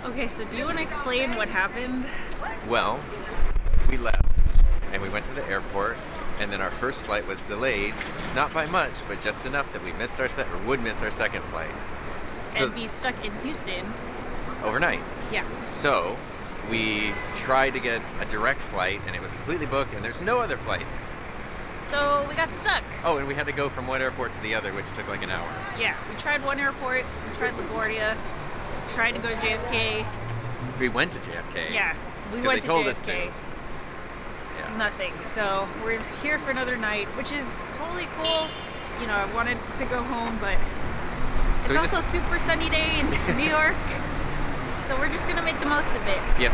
Okay, so do you want to explain what happened? Well, we left and we went to the airport, and then our first flight was delayed, not by much, but just enough that we missed our would miss our second flight. So And be stuck in Houston. overnight. Yeah. So we tried to get a direct flight, and it was completely booked, and there's no other flights. So we got stuck. Oh, and we had to go from one airport to the other, which took like an hour. Yeah, we tried one airport, we tried LaGuardia, tried to go to JFK. We went to JFK. Yeah, we 'Cause went they to told JFK. us to. Yeah. Nothing. So we're here for another night, which is totally cool. You know, I wanted to go home, but it's we also a just- super sunny day in New York. So we're just gonna make the most of it. Yep.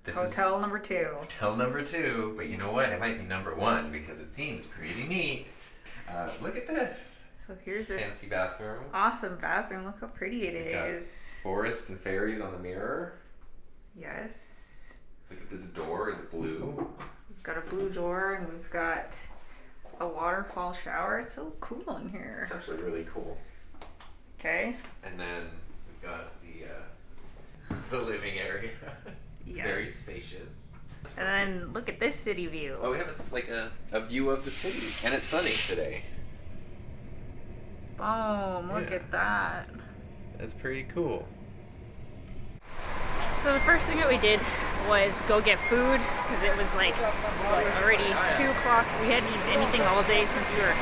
This Hotel number 2. Hotel number 2, but you know what? It might be number 1 because it seems pretty neat. Look at this. So here's this Fancy bathroom. awesome bathroom. Look how pretty it Got is. forest and fairies on the mirror. Yes. Look at this door, it's blue. We've got a blue door and we've got a waterfall shower. It's so cool in here. It's actually really cool. Okay. And then we've got the living area. It's very Yes. spacious. And then look at this city view. Oh, we have a view of the city, and it's sunny today. Boom, look Yeah. at that. That's pretty cool. So the first thing that we did was go get food because it was like already 2 o'clock. We hadn't eaten anything all day since we were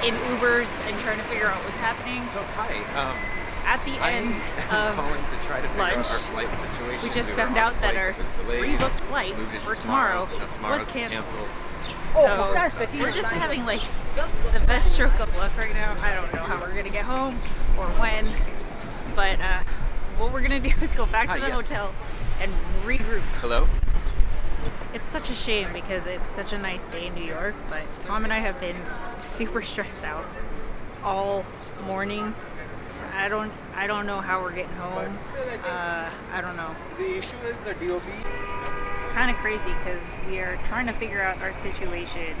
in Ubers and trying to figure out what was happening. Oh, hi. At the end I'm of calling to try to figure lunch, out our flight situation. we just were found on a out that flight our was delayed, rebooked flight moved it to for tomorrow Now tomorrow's was canceled. Oh, So we're just having like the best stroke of luck right now. I don't know how we're gonna get home or when, but what we're gonna do is go back to Hi, the yes. hotel and regroup. Hello? It's such a shame because it's such a nice day in New York, but Tom and I have been super stressed out all morning. I don't know how we're getting home. I don't know. The issue is the DOB. It's kind of crazy because we are trying to figure out our situation,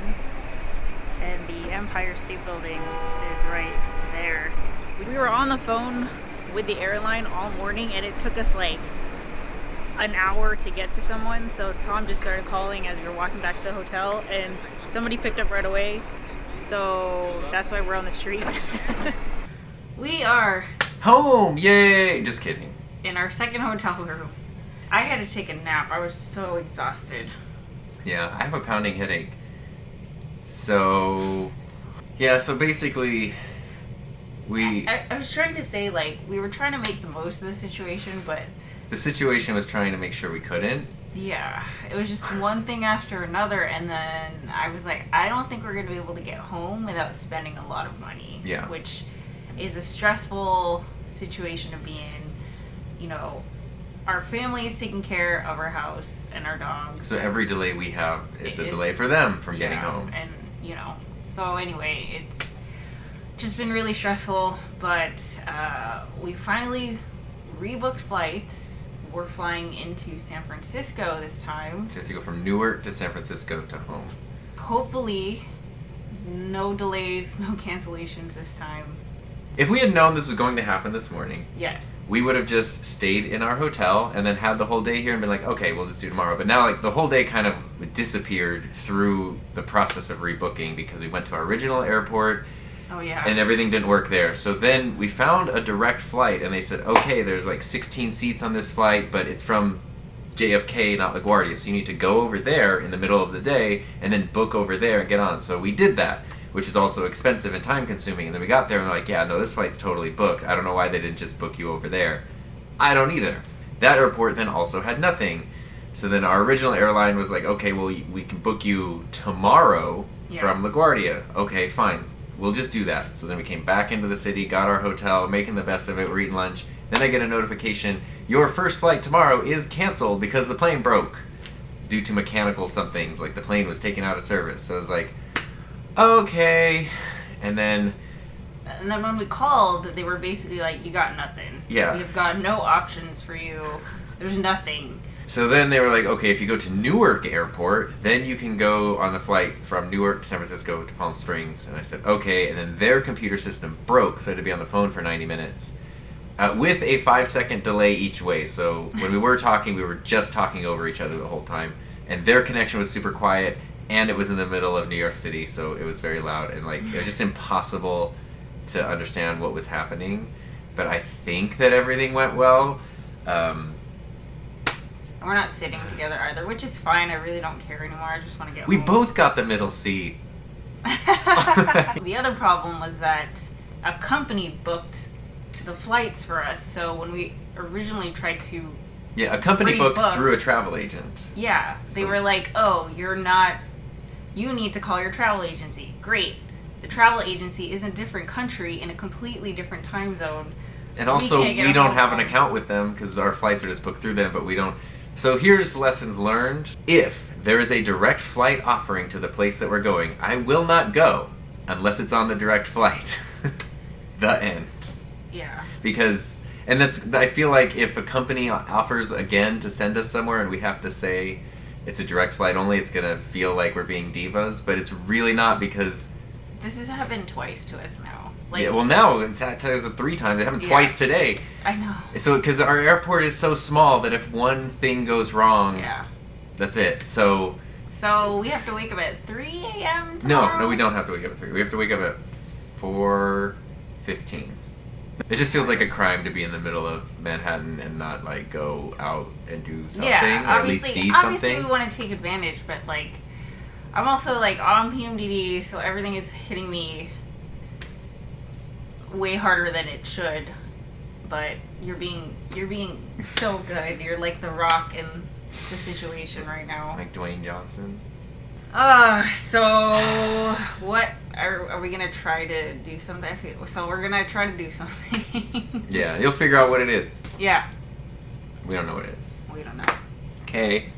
and the Empire State Building is right there. We were on the phone with the airline all morning, and it took us like an hour to get to someone. So Tom just started calling as we were walking back to the hotel, and somebody picked up right away. So that's why we're on the street. We are Home! Yay! Just kidding. in our second hotel room. I had to take a nap. I was so exhausted. Yeah, I have a pounding headache. So, yeah, so basically, I was trying to say, like, we were trying to make the most of the situation, but the situation was trying to make sure we couldn't. yeah, it was just one thing after another, and then I was like, I don't think we're going to be able to get home without spending a lot of money. Yeah. Which is a stressful situation to be in. You know, our family is taking care of our house and our dogs. So every delay we have is a It delay is- for them from getting yeah, home. And, you know, so anyway, it's just been really stressful, but we finally rebooked flights. We're flying into San Francisco this time. So you have to go from Newark to San Francisco to home. Hopefully, no delays, no cancellations this time. If we had known this was going to happen this morning, Yeah. we would have just stayed in our hotel and then had the whole day here and been like, okay, we'll just do tomorrow. But now, like, the whole day kind of disappeared through the process of rebooking because we went to our original airport Oh, yeah. and everything didn't work there. So then we found a direct flight and they said, okay, there's like 16 seats on this flight, but it's from JFK, not LaGuardia. So you need to go over there in the middle of the day and then book over there and get on. So we did that, which is also expensive and time consuming. And then we got there and we're like, yeah, no, this flight's totally booked. I don't know why they didn't just book you over there. I don't either. That airport then also had nothing. So then our original airline was like, okay, well, we can book you tomorrow Yeah. from LaGuardia. Okay, fine. We'll just do that. So then we came back into the city, got our hotel, making the best of it. We're eating lunch. Then I get a notification, your first flight tomorrow is canceled because the plane broke due to mechanical somethings. Like the plane was taken out of service. So I was like, okay. And then when we called, they were basically like, you got nothing. Yeah. We've got no options for you. There's nothing. So then they were like, okay, if you go to Newark Airport, then you can go on the flight from Newark to San Francisco to Palm Springs. And I said, okay. And then their computer system broke, so I had to be on the phone for 90 minutes. with a 5-second delay each way. So when we were talking, we were just talking over each other the whole time. And their connection was super quiet, and it was in the middle of New York City, so it was very loud, and like it was just impossible to understand what was happening. But I think that everything went well. We're not sitting together either, which is fine. I really don't care anymore. I just want to get We home. both got the middle seat. The other problem was that a company booked the flights for us, so when we originally tried to Yeah, a company booked Pre-booked. through a travel agent. Yeah, they So- were like, oh, you need to call your travel agency. Great. The travel agency is in a different country in a completely different time zone. And also, can't get we a don't hold have of an them. account with them because our flights are just booked through them, but we don't. So here's lessons learned. If there is a direct flight offering to the place that we're going, I will not go unless it's on the direct flight. The end. Yeah. Because, and I feel like if a company offers again to send us somewhere and we have to say it's a direct flight only, it's gonna feel like we're being divas, but it's really not, because This has happened twice to us now. Like, yeah, well, now it was 3 times. It happened Yeah. twice today. I know. So because our airport is so small that if one thing goes wrong, Yeah. that's it. So So we have to wake up at 3 a.m. tomorrow? no, we don't have to wake up at 3. We have to wake up at 4:15. It just feels like a crime to be in the middle of Manhattan and not like go out and do something, Yeah, or at least see obviously something. we want to take advantage, but like, I'm also like on PMDD, so everything is hitting me way harder than it should. But you're being so good. You're like the rock in the situation right now. Like Dwayne Johnson. So what are we gonna try to do something? So we're gonna try to do something. Yeah, you'll figure out what it is. Yeah, We don't know what it is. we don't know. Okay.